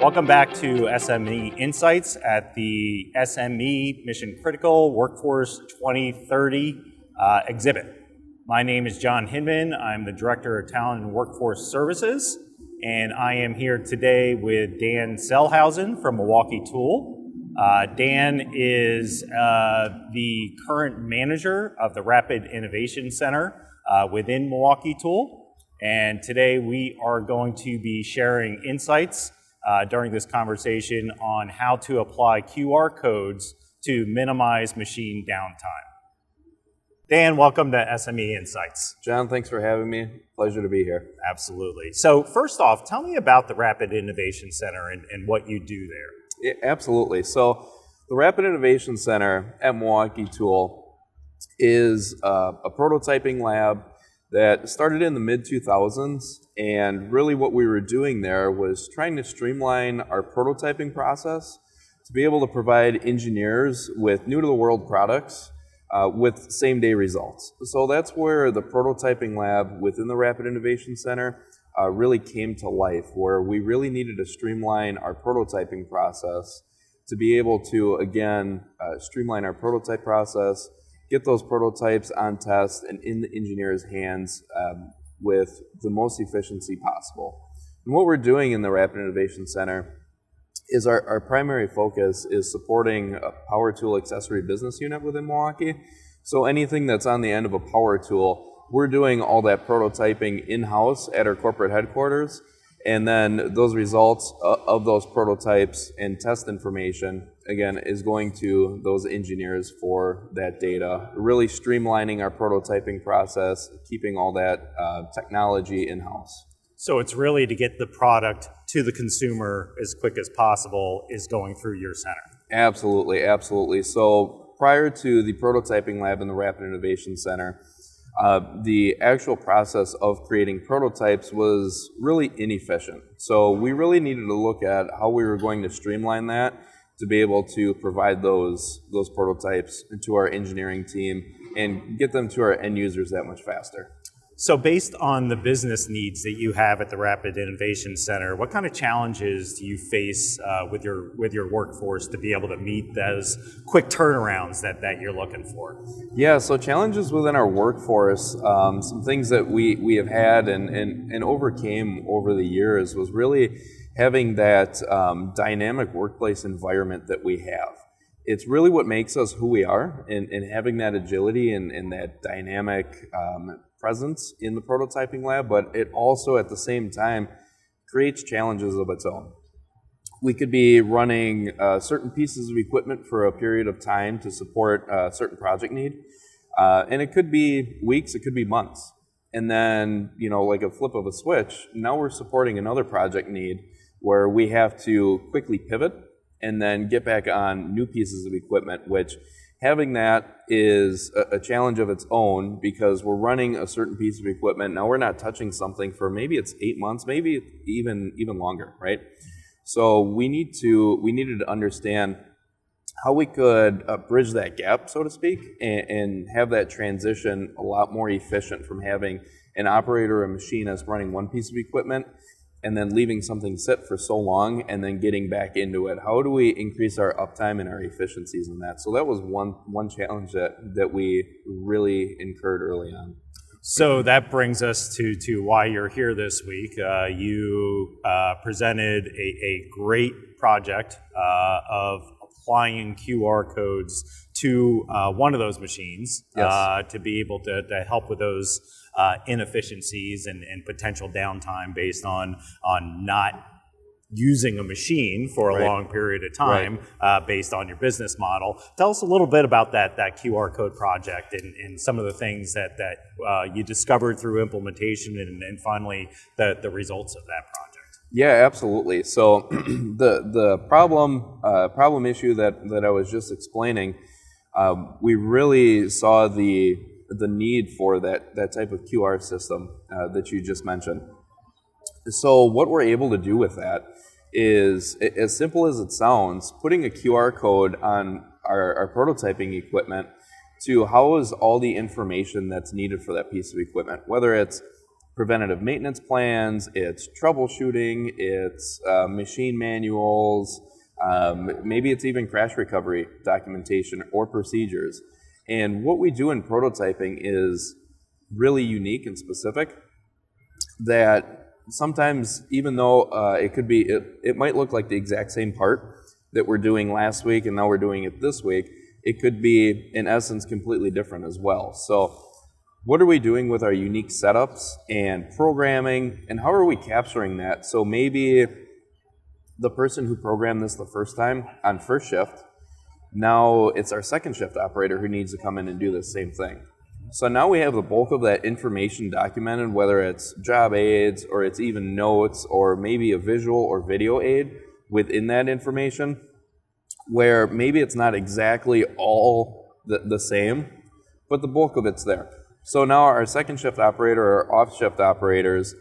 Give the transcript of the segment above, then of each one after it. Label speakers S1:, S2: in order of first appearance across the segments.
S1: Welcome back to SME Insights at the SME Mission Critical Workforce 2030 exhibit. My name is John Hindman. I'm the Director of Talent and Workforce Services, and I am here today with Dan Sellhausen from Milwaukee Tool. Dan is the current manager of the Rapid Innovation Center within Milwaukee Tool, and today we are going to be sharing insights during this conversation on how to apply QR codes to minimize machine downtime. Dan, welcome to SME Insights.
S2: John, thanks for having me. Pleasure to be here.
S1: Absolutely. So first off, tell me about the Rapid Innovation Center and what you do there.
S2: Yeah, absolutely. So the Rapid Innovation Center at Milwaukee Tool is a prototyping lab that started in the mid-2000s, and really what we were doing there was trying to streamline our prototyping process to be able to provide engineers with new-to-the-world products with same-day results. So that's where the prototyping lab within the Rapid Innovation Center really came to life, where we really needed to streamline our prototyping process to be able to, again, streamline our prototype process, get those prototypes on test and in the engineer's hands with the most efficiency possible. And what we're doing in the Rapid Innovation Center is our primary focus is supporting a power tool accessory business unit within Milwaukee. So anything that's on the end of a power tool, we're doing all that prototyping in-house at our corporate headquarters. And then those results of those prototypes and test information, again, is going to those engineers for that data, really streamlining our prototyping process, keeping all that technology in-house.
S1: So it's really to get the product to the consumer as quick as possible is going through your center.
S2: Absolutely, absolutely. So prior to the prototyping lab in the Rapid Innovation Center, the actual process of creating prototypes was really inefficient. So we really needed to look at how we were going to streamline that to be able to provide those prototypes to our engineering team and get them to our end users that much faster.
S1: So based on the business needs that you have at the Rapid Innovation Center, what kind of challenges do you face with your workforce to be able to meet those quick turnarounds that you're looking for?
S2: Yeah, so challenges within our workforce, some things that we have had and overcame over the years was really having that dynamic workplace environment that we have. It's really what makes us who we are, and having that agility and that dynamic presence in the prototyping lab, but it also at the same time creates challenges of its own. We could be running certain pieces of equipment for a period of time to support a certain project need, and it could be weeks, it could be months. And then, like a flip of a switch, now we're supporting another project need where we have to quickly pivot and then get back on new pieces of equipment, which having that is a challenge of its own because we're running a certain piece of equipment. Now we're not touching something for maybe it's 8 months, maybe even longer, right? So we needed to understand how we could bridge that gap, so to speak, and have that transition a lot more efficient from having an operator or a machinist running one piece of equipment and then leaving something sit for so long and then getting back into it. How do we increase our uptime and our efficiencies in that? So that was one challenge that we really incurred early on.
S1: So that brings us to why you're here this week. You presented a great project of applying QR codes to one of those machines.
S2: Yes.
S1: To be able to help with those inefficiencies and potential downtime based on not using a machine for a long period of time, based on your business model. Tell us a little bit about that QR code project and some of the things that you discovered through implementation and finally the results of that project.
S2: Yeah, absolutely. So the problem issue that I was just explaining, we really saw the need for that type of QR system that you just mentioned. So what we're able to do with that is, as simple as it sounds, putting a QR code on our prototyping equipment to house all the information that's needed for that piece of equipment, whether it's preventative maintenance plans, it's troubleshooting, it's machine manuals, maybe it's even crash recovery documentation or procedures. And what we do in prototyping is really unique and specific, that sometimes, even though it might look like the exact same part that we're doing last week and now we're doing it this week, it could be in essence completely different as well. So what are we doing with our unique setups and programming, and how are we capturing that? So maybe the person who programmed this the first time on first shift, now it's our second shift operator who needs to come in and do the same thing. So now we have the bulk of that information documented, whether it's job aids or it's even notes or maybe a visual or video aid within that information, where maybe it's not exactly all the same, but the bulk of it's there. So now our second shift operator or off shift operators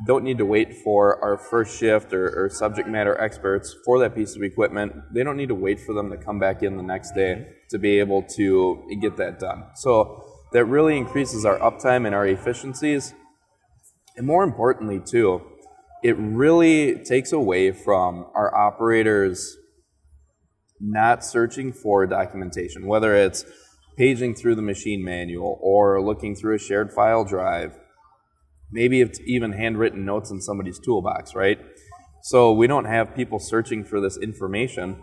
S2: don't need to wait for our first shift or subject matter experts for that piece of equipment. They don't need to wait for them to come back in the next day to be able to get that done. So that really increases our uptime and our efficiencies. And more importantly too, it really takes away from our operators not searching for documentation, whether it's paging through the machine manual or looking through a shared file drive. Maybe it's even handwritten notes in somebody's toolbox, right? So we don't have people searching for this information.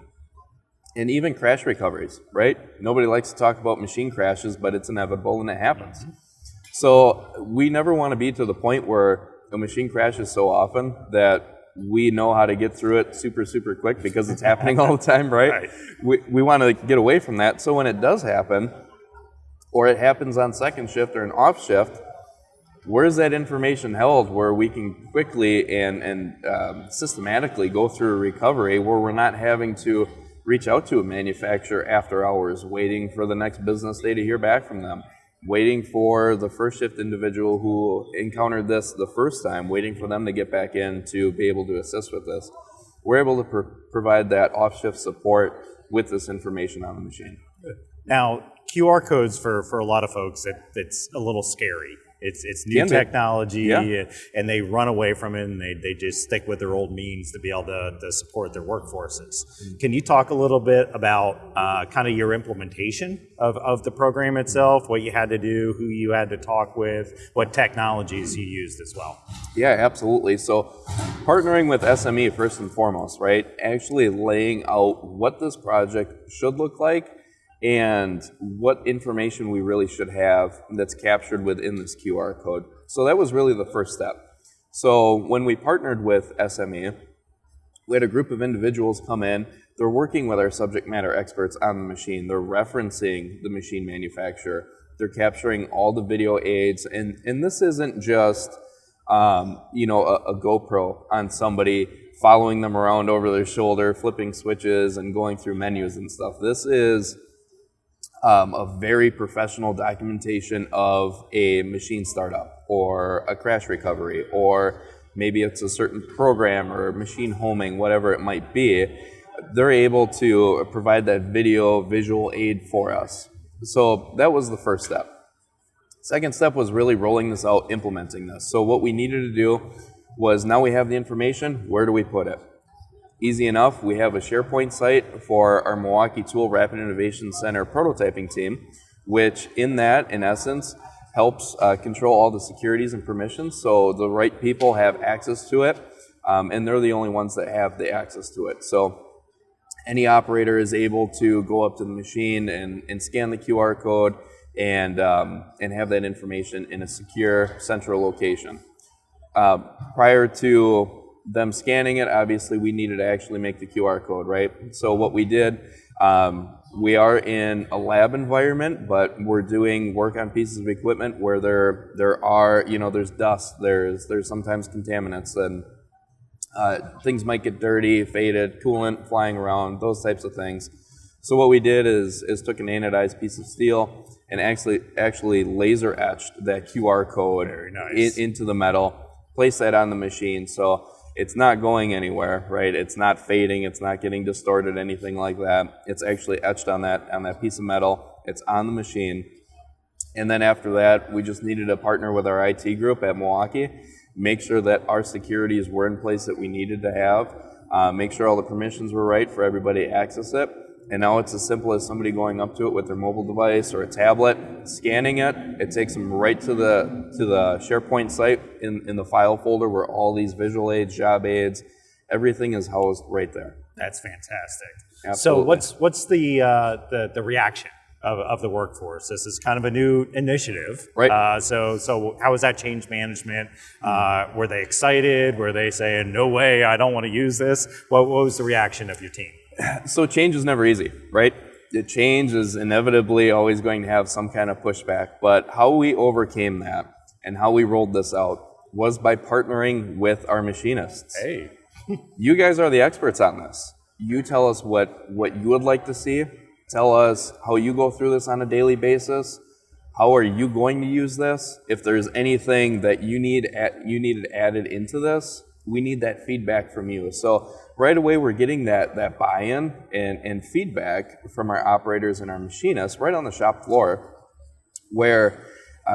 S2: And even crash recoveries, right? Nobody likes to talk about machine crashes, but it's inevitable and it happens. So we never want to be to the point where a machine crashes so often that we know how to get through it super quick because it's happening all the time, right? We want to get away from that. So when it does happen, or it happens on second shift or an off shift, where's that information held where we can quickly and systematically go through a recovery where we're not having to reach out to a manufacturer after hours, waiting for the next business day to hear back from them, waiting for the first shift individual who encountered this the first time, waiting for them to get back in to be able to assist with this. We're able to provide that off-shift support with this information on the machine.
S1: Now, QR codes for a lot of folks, it's a little scary. It's new technology, and they run away from it, and they just stick with their old means to be able to support their workforces. Can you talk a little bit about kind of your implementation of the program itself, what you had to do, who you had to talk with, what technologies you used as well?
S2: Yeah, absolutely. So partnering with SME first and foremost, right? Actually laying out what this project should look like and what information we really should have that's captured within this QR code. So that was really the first step. So when we partnered with SME, we had a group of individuals come in. They're working with our subject matter experts on the machine. They're referencing the machine manufacturer. They're capturing all the video aids. And this isn't just a GoPro on somebody following them around over their shoulder, flipping switches and going through menus and stuff. This is a very professional documentation of a machine startup or a crash recovery, or maybe it's a certain program or machine homing, whatever it might be. They're able to provide that visual aid for us. So that was the first step. Second step was really rolling this out, implementing this. So what we needed to do was, now we have the information, where do we put it? Easy enough. We have a SharePoint site for our Milwaukee Tool Rapid Innovation Center prototyping team, which in essence, helps control all the securities and permissions, so the right people have access to it, and they're the only ones that have the access to it. So any operator is able to go up to the machine and scan the QR code and have that information in a secure central location. Prior to them scanning it, obviously we needed to actually make the QR code, right? So what we did, we are in a lab environment, but we're doing work on pieces of equipment where there are, there's dust, there's sometimes contaminants, and things might get dirty, faded, coolant flying around, those types of things. So what we did is took an anodized piece of steel and actually laser etched that QR code into the metal, placed that on the machine. So it's not going anywhere, right? It's not fading, it's not getting distorted, anything like that. It's actually etched on that piece of metal. It's on the machine. And then after that, we just needed to partner with our IT group at Milwaukee, make sure that our securities were in place that we needed to have, make sure all the permissions were right for everybody to access it. And now it's as simple as somebody going up to it with their mobile device or a tablet, scanning it. It takes them right to the SharePoint site in the file folder where all these visual aids, job aids, everything is housed right there.
S1: That's fantastic.
S2: Absolutely.
S1: So what's the reaction of the workforce? This is kind of a new initiative.
S2: Right.
S1: So how has that changed management? Were they excited? Were they saying, no way, I don't want to use this? What was the reaction of your team?
S2: So change is never easy, right? The change is inevitably always going to have some kind of pushback, but how we overcame that and how we rolled this out was by partnering with our machinists.
S1: Hey.
S2: You guys are the experts on this. You tell us what you would like to see. Tell us how you go through this on a daily basis. How are you going to use this? If there's anything that you needed added into this, we need that feedback from you. So right away, we're getting that buy-in and feedback from our operators and our machinists right on the shop floor, where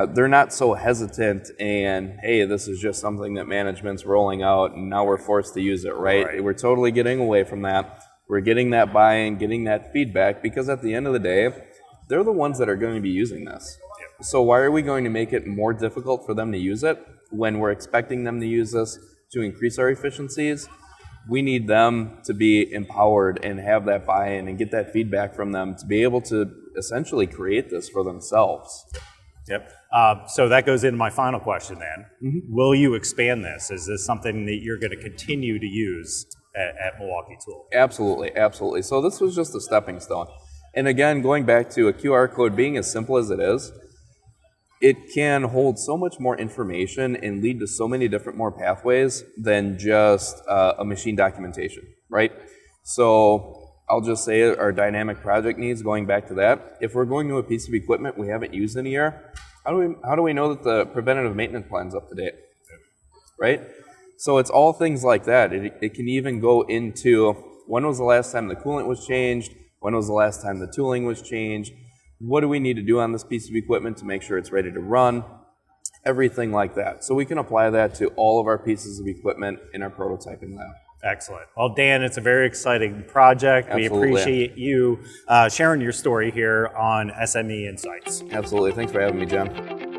S2: they're not so hesitant and, hey, this is just something that management's rolling out and now we're forced to use it, right? We're totally getting away from that. We're getting that buy-in, getting that feedback, because at the end of the day, they're the ones that are going to be using this. Yep. So why are we going to make it more difficult for them to use it when we're expecting them to use this to increase our efficiencies? We need them to be empowered and have that buy-in and get that feedback from them to be able to essentially create this for themselves.
S1: Yep. So that goes into my final question then. Mm-hmm. Will you expand this? Is this something that you're going to continue to use at Milwaukee Tool?
S2: Absolutely, absolutely. So this was just a stepping stone. And again, going back to a QR code being as simple as it is, it can hold so much more information and lead to so many different more pathways than just a machine documentation, right? So I'll just say our dynamic project needs, going back to that, if we're going to a piece of equipment we haven't used in a year, how do we know that the preventative maintenance plan's up to date, right? So it's all things like that. It can even go into when was the last time the coolant was changed, when was the last time the tooling was changed, what do we need to do on this piece of equipment to make sure it's ready to run, everything like that. So we can apply that to all of our pieces of equipment in our prototyping lab.
S1: Excellent. Well, Dan, it's a very exciting project.
S2: Absolutely.
S1: We appreciate you sharing your story here on SME Insights.
S2: Absolutely. Thanks for having me, John.